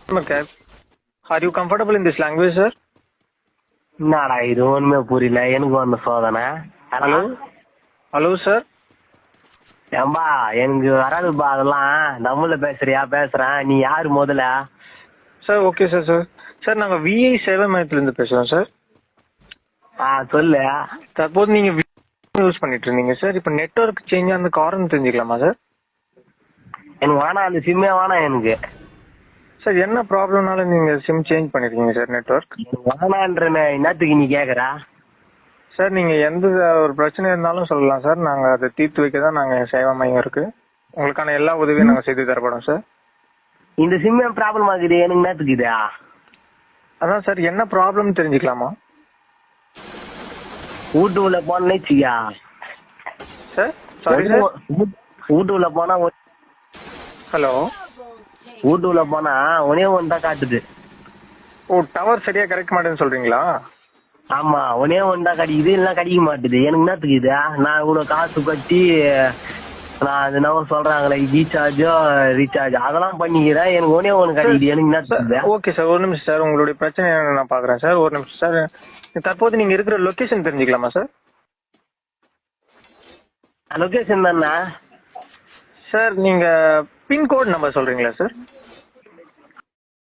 cab. Are you comfortable in this language, sir? என்னடா இது ஒண்ணுமே புரியல எனக்கு வந்த சோதனை. Hello? Hello, sir? ஏம்பா எனக்கு வராதுப்பா அதெல்லாம். தமிழ்ல பேசுறியா? பேசுறேன். நீ யாரு முதல்ல? Sir, okay, sir, sir. Sir நாங்க விஐ சேவை மையத்திலிருந்து பேசுறோம் சார். சொல்லு. தற்போது நீங்க யூஸ் பண்ணிட்டு இருந்தீங்க சார். இப்ப நெட்வொர்க் சேஞ்ச் அந்த காரணம் தெரிஞ்சுக்கலாமா சார்? எனக்கு வேணாம், அந்த சிம்மே வேணாம் எனக்கு. சார் என்ன ப்ராப்ளம்னால நீங்க சிம் சேஞ்ச் பண்ணிருக்கீங்க சார் நெட்வொர்க்? வேணான்றமே என்னத்துக்கு நீ கேக்குற? சார் நீங்க எந்த ஒரு பிரச்சனை இருந்தாலும் சொல்லலாம் சார். நாங்க அதை தீர்த்து வைக்க தான் நாங்க சேவை மையம் இருக்கு. உங்களுக்கான எல்லா உதவியும் நாங்க செய்து தரப்படும் சார். இந்த சிம்மே ப்ராப்ளம் ஆகுது எனக்கு என்னத்துக்கு இது? அதான் சார் என்ன ப்ராப்ளம் தெரிஞ்சுக்கலாமா? வீட்டு உள்ள போனே வச்சுக்கியா சார்? Sorry sir. வீட்டு உள்ள போனா ஹலோ, வீட்டு உள்ள போனா ஒன்னே ஒன்று தான் காட்டுது. ஓ, டவர் சரியா கிடைக்க மாட்டேன்னு சொல்றீங்களா? ஆமா, ஒன்னே ஒன்று தான் கிடைக்குது, இல்லைன்னா கிடைக்க மாட்டுது. எனக்கு என்னத்துக்கு இது? நான் இவ்வளவு காசு கட்டி நான் அது என்ன சொல்றாங்களே ரீசார்ஜ் அதெல்லாம் பண்ணிக்கிறேன். எனக்கு ஒன்னே ஒன்று கிடைக்குது. எனக்கு என்னத்துக்கு? ஓகே சார், ஒரு நிமிஷம் சார். உங்களுடைய பிரச்சனை என்னன்னு நான் பாக்குறேன் சார். ஒரு நிமிஷம் சார். தற்போது நீங்க இருக்கிற லொகேஷன் தெரிஞ்சுக்கலாமா சார்? லொகேஷன் தானே சார் நீங்க பின்கோட் நம்பர் சொல்றீங்களா சார்?